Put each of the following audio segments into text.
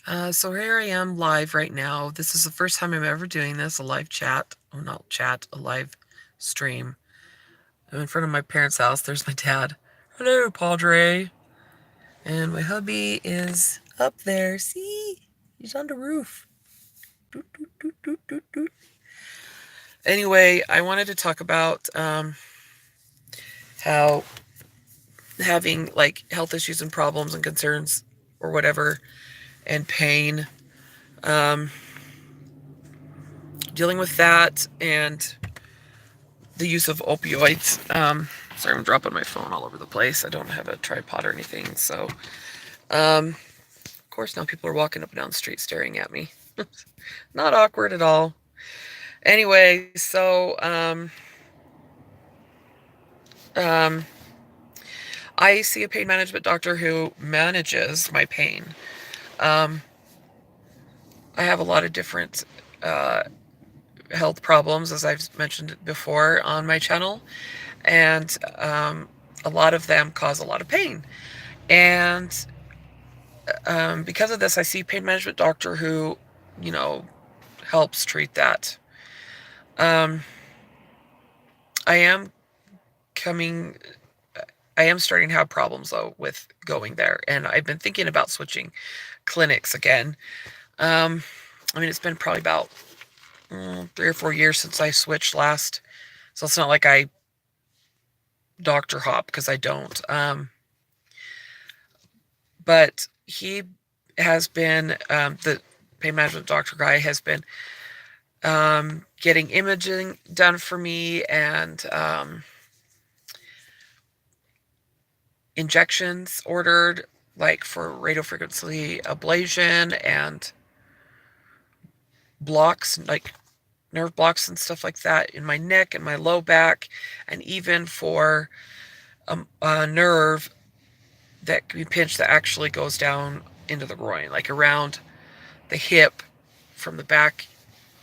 So here I am live right now. This is the first time I'm ever doing this, a live chat. Oh, not chat, a live stream. I'm in front of my parents' house. There's my dad. Hello, Padre. And my hubby is up there. See? He's on the roof. Doot, doot, doot, doot, doot, doot. Anyway, I wanted to talk about how having like health issues and problems and concerns or whatever and pain, um, dealing with that and the use of opioids. Sorry, I'm dropping my phone all over the place. I don't have a tripod or anything. So, of course, now people are walking up and down the street staring at me. Not awkward at all. Anyway, so um, I see a pain management doctor who manages my pain. Um, I have a lot of different uh, health problems, as I've mentioned before on my channel, and a lot of them cause a lot of pain. And because of this, I see pain management doctor who, you know, helps treat that. Um, I am coming. I am starting to have problems though with going there, and I've been thinking about switching clinics again. Um, I mean, it's been probably about 3 or 4 years since I switched last, so it's not like I doctor hop because I don't. But he has been the pain management doctor guy has been getting imaging done for me and injections ordered, like for radiofrequency ablation and blocks, like nerve blocks and stuff like that in my neck and my low back, and even for a nerve that can be pinched that actually goes down into the groin, like around the hip from the back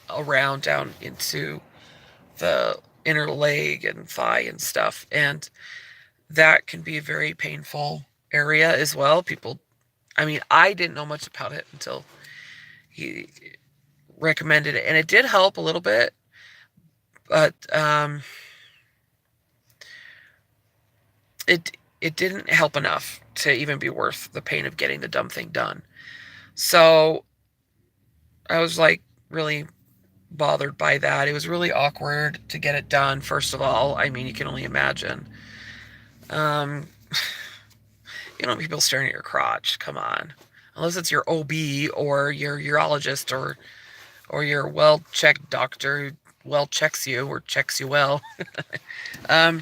around down into the inner leg and thigh and stuff. And that can be a very painful area as well. People, I mean, I didn't know much about it until he recommended it, and it did help a little bit, but it didn't help enough to even be worth the pain of getting the dumb thing done. So I was like really bothered by that. It was really awkward to get it done. First of all, I mean, you can only imagine. Um, people staring at your crotch. Come on, unless it's your OB or your urologist or your well checked doctor who well checks you or checks you well. um,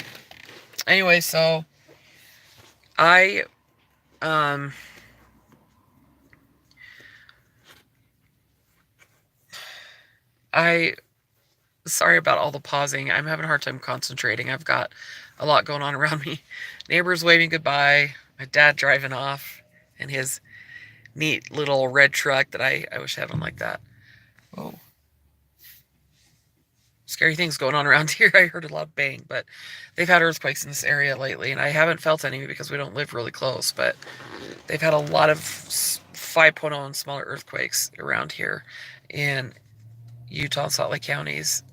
anyway, so I um I sorry about all the pausing. I'm having a hard time concentrating. I've got a lot going on around me. Neighbors waving goodbye, my dad driving off, and his neat little red truck that I wish I had one like that. Oh, scary things going on around here. I heard a lot of bang, but they've had earthquakes in this area lately, and I haven't felt any because we don't live really close, but they've had a lot of 5.0 and smaller earthquakes around here in Utah and Salt Lake counties.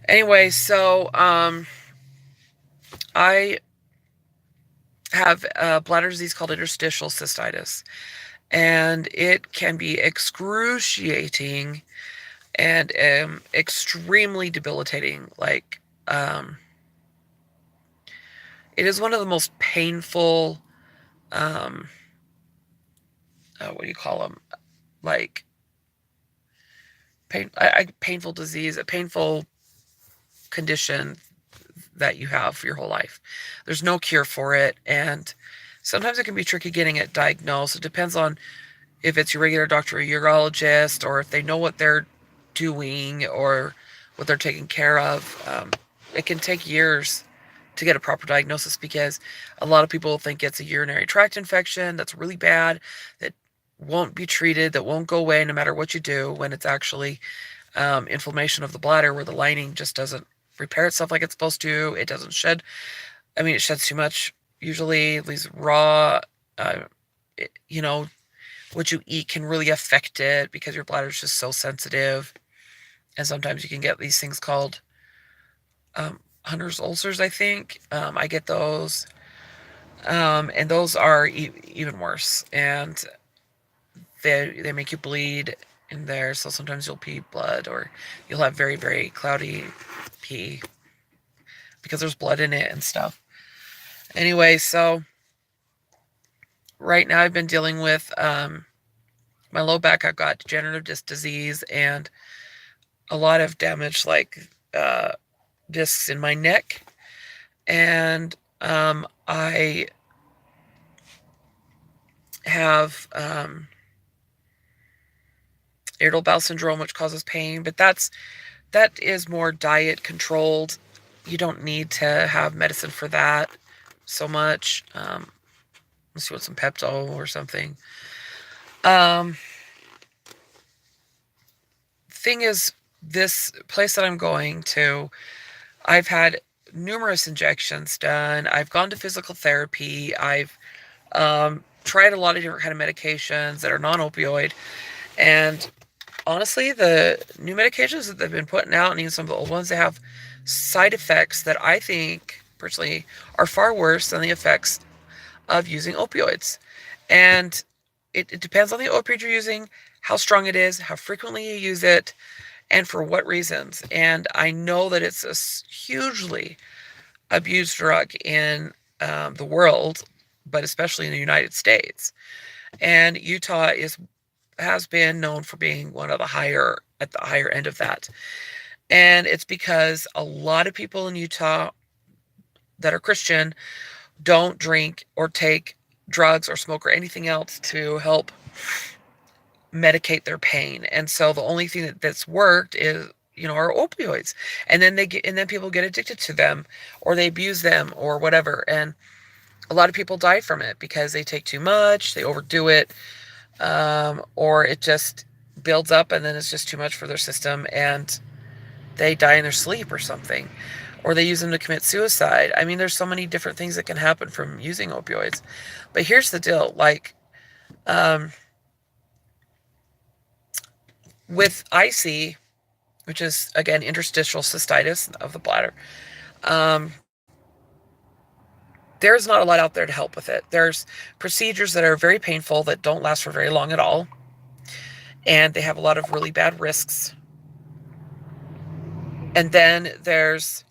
Anyway, so I have a bladder disease called interstitial cystitis, and it can be excruciating and extremely debilitating. Like, it is one of the most painful, um, what do you call them? Like, painful disease, a painful condition that you have for your whole life. There's no cure for it, and sometimes it can be tricky getting it diagnosed. It depends on if it's your regular doctor or urologist, or if they know what they're doing or what they're taking care of. It can take years to get a proper diagnosis because a lot of people think it's a urinary tract infection that's really bad, that won't be treated, that won't go away no matter what you do, when it's actually inflammation of the bladder where the lining just doesn't repair itself like it's supposed to. It doesn't shed. I mean, it sheds too much usually. It leaves raw, uh, you know, what you eat can really affect it because your bladder is just so sensitive. And sometimes you can get these things called hunter's ulcers, I think. I get those. And those are even worse. And they make you bleed in there. So sometimes you'll pee blood or you'll have very, very cloudy pee because there's blood in it and stuff. Anyway, so right now I've been dealing with my low back. I've got degenerative disc disease and a lot of damage, like discs in my neck. And I have irritable bowel syndrome, which causes pain, but that is more diet controlled. You don't need to have medicine for that so much. Unless you want some Pepto or something. Thing is, this place that I'm going to, I've had numerous injections done. I've gone to physical therapy. I've tried a lot of different kind of medications that are non-opioid. And honestly, the new medications that they've been putting out and even some of the old ones, they have side effects that I think, personally, are far worse than the effects of using opioids. And it depends on the opioid you're using, how strong it is, how frequently you use it, and for what reasons. And I know that it's a hugely abused drug in the world, but especially in the United States. And Utah has been known for being one of the higher end of that. And it's because a lot of people in Utah that are Christian don't drink or take drugs or smoke or anything else to help medicate their pain. And so the only thing that's worked is, are opioids. And then people get addicted to them or they abuse them or whatever. And a lot of people die from it because they take too much, they overdo it, or it just builds up and then it's just too much for their system and they die in their sleep or something. Or they use them to commit suicide. I mean, there's so many different things that can happen from using opioids. But here's the deal. Like, with IC, which is, again, interstitial cystitis of the bladder, there's not a lot out there to help with it. There's procedures that are very painful that don't last for very long at all. And they have a lot of really bad risks. And then there's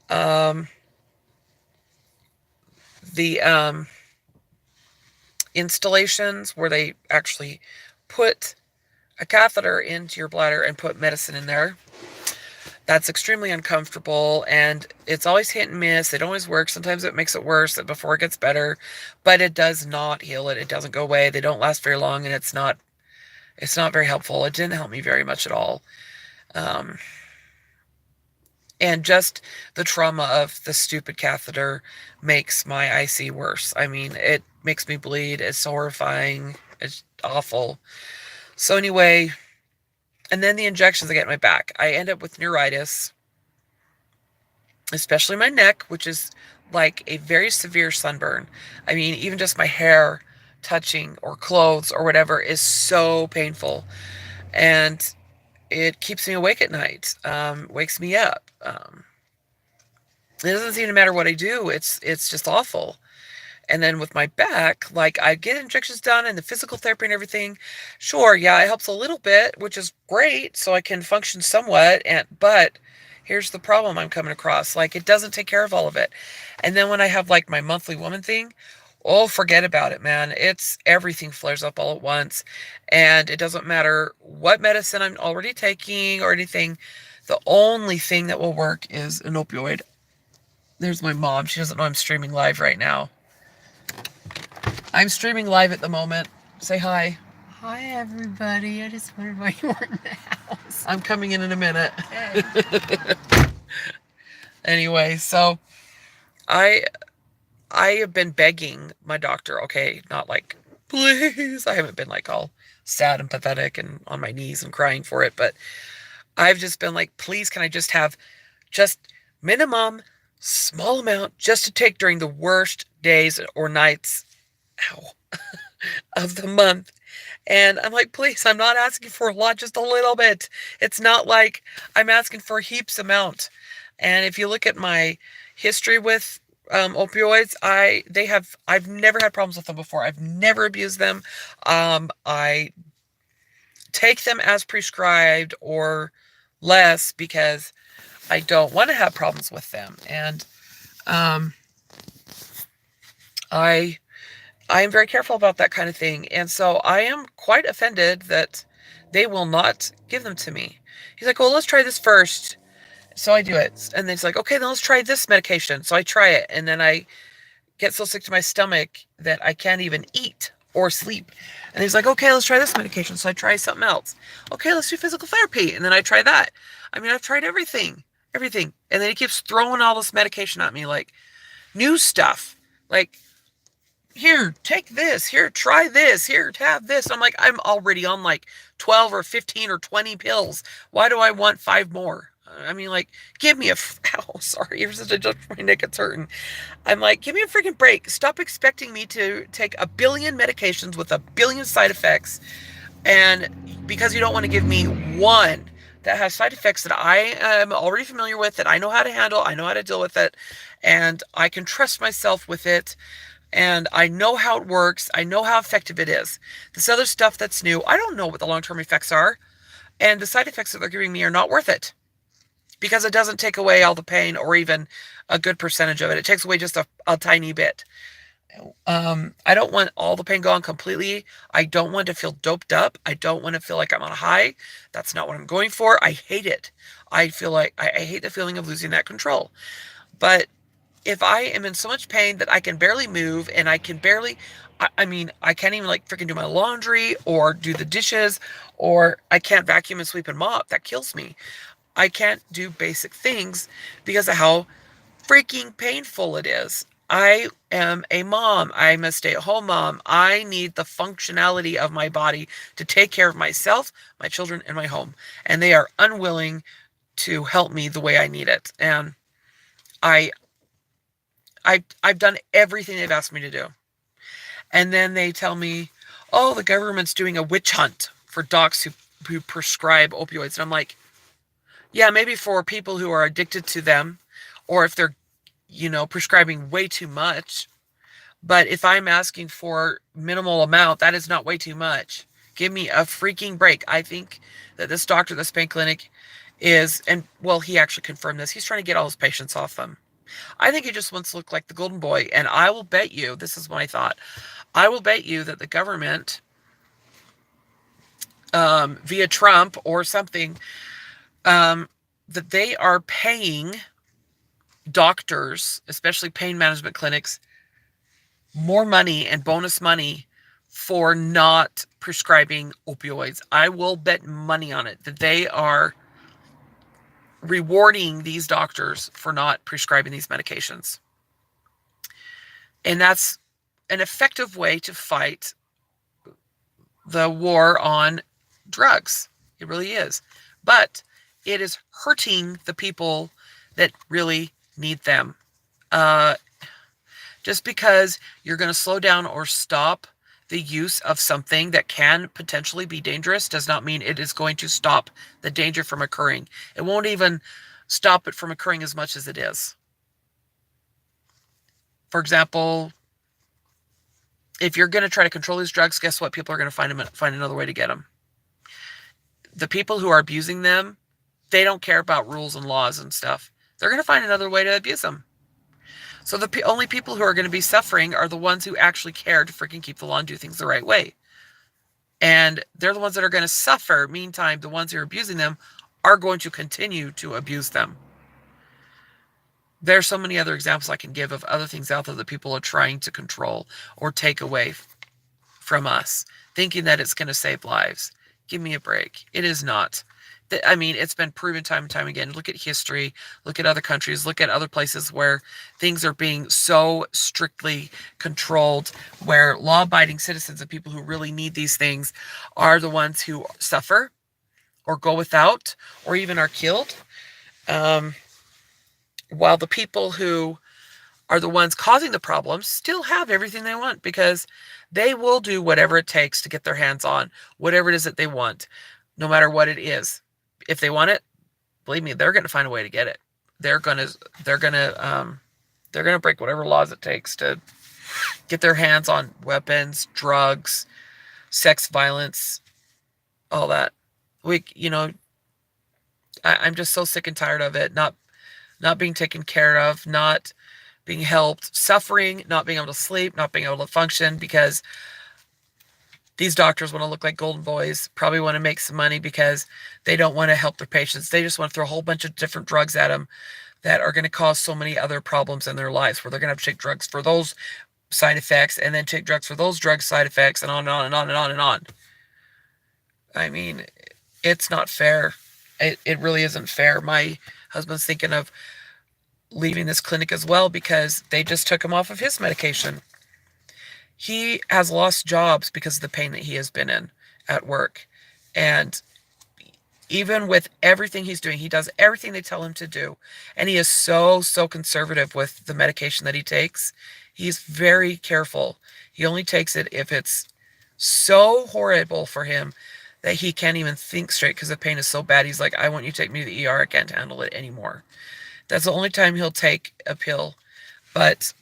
the installations where they actually put a catheter into your bladder and put medicine in there. That's extremely uncomfortable, and it's always hit and miss. It always works. Sometimes it makes it worse before it gets better, but it does not heal it. It doesn't go away. They don't last very long, and it's not very helpful. It didn't help me very much at all. And just the trauma of the stupid catheter makes my IC worse. I mean, it makes me bleed. It's horrifying. It's awful. So anyway, and then the injections I get in my back. I end up with neuritis, especially my neck, which is like a very severe sunburn. I mean, even just my hair touching or clothes or whatever is so painful. And it keeps me awake at night, wakes me up. It doesn't seem to matter what I do. It's just awful. And then with my back, like, I get injections done and the physical therapy and everything. Sure, yeah, it helps a little bit, which is great, so I can function somewhat. But here's the problem I'm coming across. Like, it doesn't take care of all of it. And then when I have, like, my monthly woman thing, oh, forget about it, man. Everything flares up all at once. And it doesn't matter what medicine I'm already taking or anything. The only thing that will work is an opioid. There's my mom. She doesn't know I'm streaming live right now. I'm streaming live at the moment. Say hi. Hi, everybody. I just wondered why you weren't in the house. I'm coming in a minute. Okay. Anyway, so I have been begging my doctor, okay, not like, please. I haven't been like all sad and pathetic and on my knees and crying for it, but I've just been like, please, can I just have just minimum small amount just to take during the worst days or nights. Ow. of the month. And I'm like, please, I'm not asking for a lot, just a little bit. It's not like I'm asking for heaps amount. And if you look at my history with opioids, I've never had problems with them before. I've never abused them. I take them as prescribed or less because I don't want to have problems with them. And um, I I am very careful about that kind of thing. And so I am quite offended that they will not give them to me. He's like, well, let's try this first. So I do it. And then he's like, okay, then let's try this medication. So I try it. And then I get so sick to my stomach that I can't even eat or sleep. And he's like, okay, let's try this medication. So I try something else. Okay, let's do physical therapy. And then I try that. I mean, I've tried everything, everything. And then he keeps throwing all this medication at me, like new stuff. Like, here, take this. Here, try this. Here, have this. I'm like, I'm already on like 12 or 15 or 20 pills. Why do I want 5 more? I mean, like, give me a. Ow, sorry, you're such a joke. My neck is hurting. I'm like, give me a freaking break. Stop expecting me to take a billion medications with a billion side effects. And because you don't want to give me one that has side effects that I am already familiar with, that I know how to handle, I know how to deal with it, and I can trust myself with it, and I know how it works. I know how effective it is. This other stuff that's new, I don't know what the long-term effects are, and the side effects that they're giving me are not worth it because it doesn't take away all the pain or even a good percentage of it. It takes away just a tiny bit. I don't want all the pain gone completely. I don't want to feel doped up. I don't want to feel like I'm on a high. That's not what I'm going for. I hate it. I feel like I hate the feeling of losing that control. But if I am in so much pain that I can barely move and I can barely, I mean, I can't even like freaking do my laundry or do the dishes, or I can't vacuum and sweep and mop. That kills me. I can't do basic things because of how freaking painful it is. I am a mom. I'm a stay-at-home mom. I need the functionality of my body to take care of myself, my children, and my home. And they are unwilling to help me the way I need it. And I I've done everything they've asked me to do. And then they tell me, oh, the government's doing a witch hunt for docs who prescribe opioids. And I'm like, yeah, maybe for people who are addicted to them, or if they're, prescribing way too much. But if I'm asking for minimal amount, that is not way too much. Give me a freaking break. I think that this doctor, this pain clinic is, and well, he actually confirmed this. He's trying to get all his patients off them. I think he just wants to look like the golden boy. And I will bet you, this is my thought, I will bet you that the government, via Trump or something, that they are paying doctors, especially pain management clinics, more money and bonus money for not prescribing opioids. I will bet money on it that they are rewarding these doctors for not prescribing these medications. And that's an effective way to fight the war on drugs. It really is. But it is hurting the people that really need them. Just because you're going to slow down or stop the use of something that can potentially be dangerous does not mean it is going to stop the danger from occurring. It won't even stop it from occurring as much as it is. For example, if you're going to try to control these drugs, guess what? People are going to find another way to get them. The people who are abusing them, they don't care about rules and laws and stuff. They're going to find another way to abuse them. So the only people who are going to be suffering are the ones who actually care to freaking keep the law and do things the right way. And they're the ones that are going to suffer. Meantime, the ones who are abusing them are going to continue to abuse them. There's so many other examples I can give of other things out there that people are trying to control or take away from us, thinking that it's going to save lives. Give me a break. It is not. I mean, it's been proven time and time again. Look at history, look at other countries, look at other places where things are being so strictly controlled, where law-abiding citizens and people who really need these things are the ones who suffer or go without or even are killed. While the people who are the ones causing the problems still have everything they want, because they will do whatever it takes to get their hands on whatever it is that they want, no matter what it is. If they want it, believe me, they're going to find a way to get it. They're going to they're going to they're going to break whatever laws it takes to get their hands on weapons, drugs, sex, violence, all that. I'm just so sick and tired of it. Not being taken care of, not being helped, suffering, not being able to sleep, not being able to function, because these doctors want to look like golden boys, probably want to make some money because they don't want to help their patients. They just want to throw a whole bunch of different drugs at them that are going to cause so many other problems in their lives, where they're going to have to take drugs for those side effects and then take drugs for those drug side effects, and on and on and on and on and on. I mean, it's not fair. It really isn't fair. My husband's thinking of leaving this clinic as well because they just took him off of his medication. He has lost jobs because of the pain that he has been in at work. And even with everything he's doing, he does everything they tell him to do. And he is so, so conservative with the medication that he takes. He's very careful. He only takes it if it's so horrible for him that he can't even think straight because the pain is so bad. He's like, I want you to take me to the ER. I can't handle it anymore. That's the only time he'll take a pill. But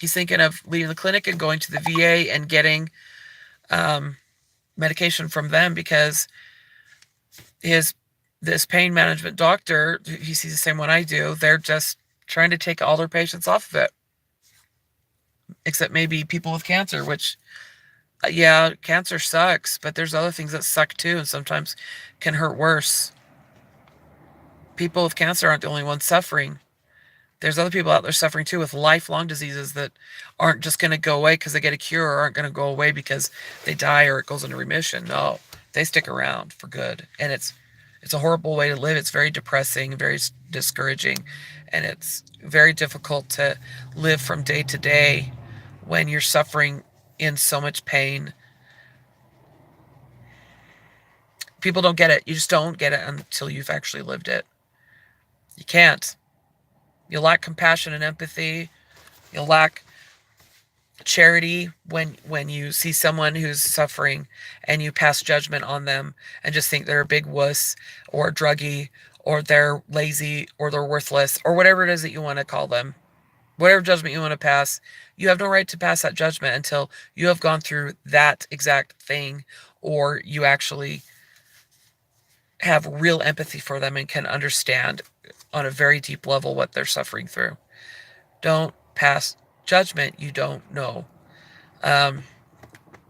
he's thinking of leaving the clinic and going to the VA and getting medication from them, because this pain management doctor, he sees the same one I do, they're just trying to take all their patients off of it. Except maybe people with cancer, which, yeah, cancer sucks, but there's other things that suck too, and sometimes can hurt worse. People with cancer aren't the only ones suffering. There's other people out there suffering too with lifelong diseases that aren't just going to go away because they get a cure, or aren't going to go away because they die or it goes into remission. No, they stick around for good. And it's a horrible way to live. It's very depressing, very discouraging, and it's very difficult to live from day to day when you're suffering in so much pain. People don't get it. You just don't get it until you've actually lived it. You can't. You'll lack compassion and empathy. You'll lack charity when you see someone who's suffering and you pass judgment on them and just think they're a big wuss or a druggie or they're lazy or they're worthless or whatever it is that you want to call them. Whatever judgment you want to pass, you have no right to pass that judgment until you have gone through that exact thing, or you actually have real empathy for them and can understand on a very deep level what they're suffering through. Don't pass judgment you don't know.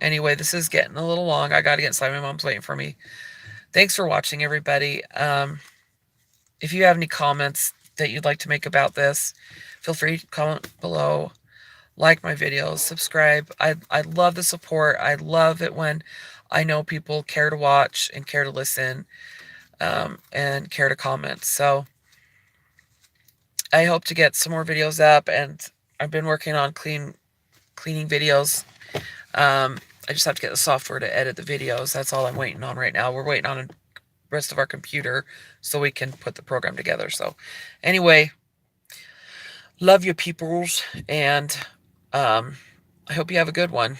Anyway, this is getting a little long. I got to get inside. My mom's waiting for me. Thanks for watching, everybody. If you have any comments that you'd like to make about this, feel free to comment below. Like my videos, subscribe. I love the support. I love it when I know people care to watch and care to listen, and care to comment. So I hope to get some more videos up, and I've been working on cleaning videos. I just have to get the software to edit the videos. That's all I'm waiting on right now. We're waiting on the rest of our computer so we can put the program together. So anyway, love you peoples, and I hope you have a good one.